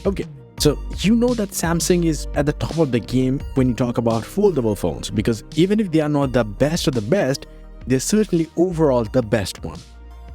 Okay, so you know that Samsung is at the top of the game when you talk about foldable phones, because even if they are not the best of the best, they're certainly overall the best one.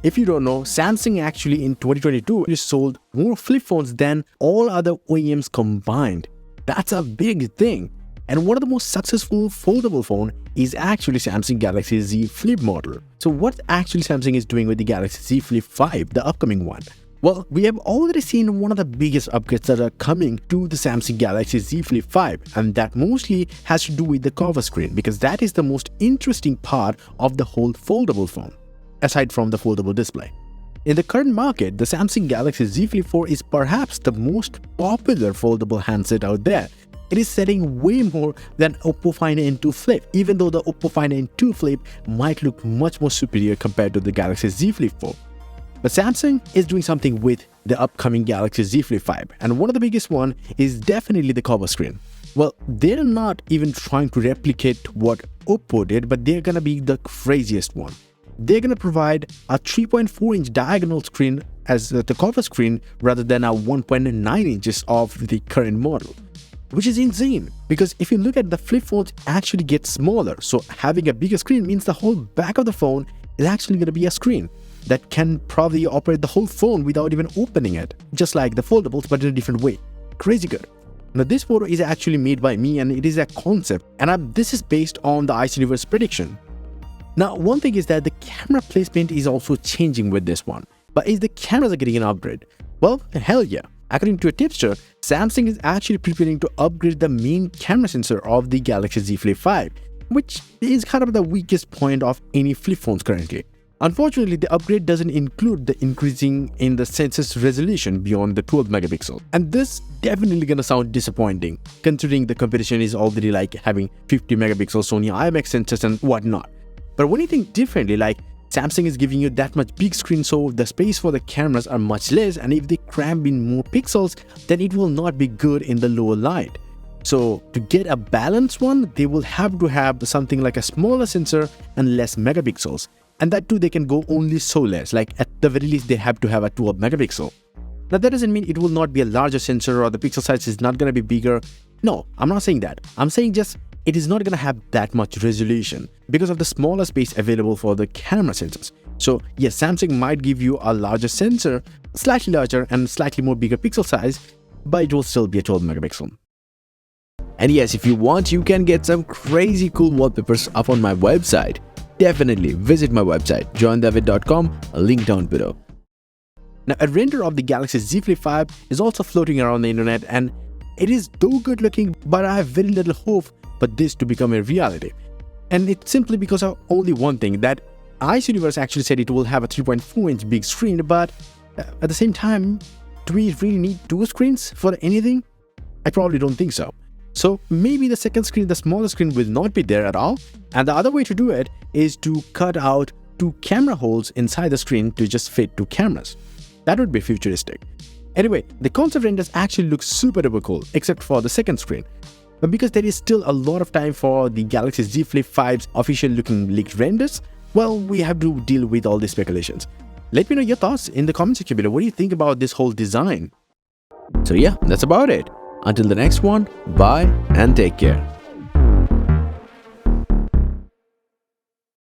If you don't know, Samsung actually in 2022 sold more flip phones than all other OEMs combined. That's a big thing. And one of the most successful foldable phone is actually Samsung Galaxy Z Flip model. So what actually Samsung is doing with the Galaxy Z Flip 5, the upcoming one? Well, we have already seen one of the biggest upgrades that are coming to the Samsung Galaxy Z Flip 5, and that mostly has to do with the cover screen, because that is the most interesting part of the whole foldable phone, aside from the foldable display. In the current market, the Samsung Galaxy Z Flip 4 is perhaps the most popular foldable handset out there. It is selling way more than Oppo Find N2 Flip, even though the Oppo Find N2 Flip might look much more superior compared to the Galaxy Z Flip 4. But Samsung is doing something with the upcoming Galaxy Z Flip 5, and one of the biggest one is definitely the cover screen. Well, they're not even trying to replicate what Oppo did, but they're gonna be the craziest one. They're gonna provide a 3.4-inch diagonal screen as the cover screen rather than a 1.9 inches of the current model, which is insane, because if you look at the flip phones actually get smaller, so having a bigger screen means the whole back of the phone is actually going to be a screen that can probably operate the whole phone without even opening it, just like the foldables but in a different way. Crazy good. Now this photo is actually made by me, and it is a concept, and this is based on the Ice Universe prediction. Now one thing is that the camera placement is also changing with this one, but is the cameras are getting an upgrade? Well, hell yeah. According to a tipster, Samsung is actually preparing to upgrade the main camera sensor of the Galaxy Z Flip 5, which is kind of the weakest point of any flip phones currently. Unfortunately, the upgrade doesn't include the increasing in the sensor's resolution beyond the 12 megapixel. And this definitely gonna sound disappointing, considering the competition is already like having 50 megapixel Sony IMX sensors and whatnot. But when you think differently, like Samsung is giving you that much big screen, so the space for the cameras are much less, and if they cram in more pixels, then it will not be good in the lower light. So to get a balanced one, they will have to have something like a smaller sensor and less megapixels. And that too, they can go only so less, like at the very least they have to have a 12 megapixel. Now that doesn't mean it will not be a larger sensor or the pixel size is not going to be bigger. No, I'm not saying that. I'm saying just it is not going to have that much resolution because of the smaller space available for the camera sensors. So yes, Samsung might give you a larger sensor, slightly larger and slightly more bigger pixel size, but it will still be a 12 megapixel. And yes, if you want, you can get some crazy cool wallpapers up on my website. Definitely visit my website, johndavid.com, a link down below. Now, a render of the Galaxy Z Flip 5 is also floating around the internet, and it is though good looking, but I have very little hope for this to become a reality. And it's simply because of only one thing, that Ice Universe actually said it will have a 3.4-inch big screen, but at the same time, do we really need two screens for anything? I probably don't think so. So maybe the second screen, the smaller screen, will not be there at all, and the other way to do it is to cut out two camera holes inside the screen to just fit two cameras. That would be futuristic. Anyway, the concept renders actually look super duper cool, except for the second screen. But because there is still a lot of time for the Galaxy Z Flip 5's official looking leaked renders, well, we have to deal with all these speculations. Let me know your thoughts in the comment section below. What do you think about this whole design? So yeah, that's about it. Until the next one, bye and take care.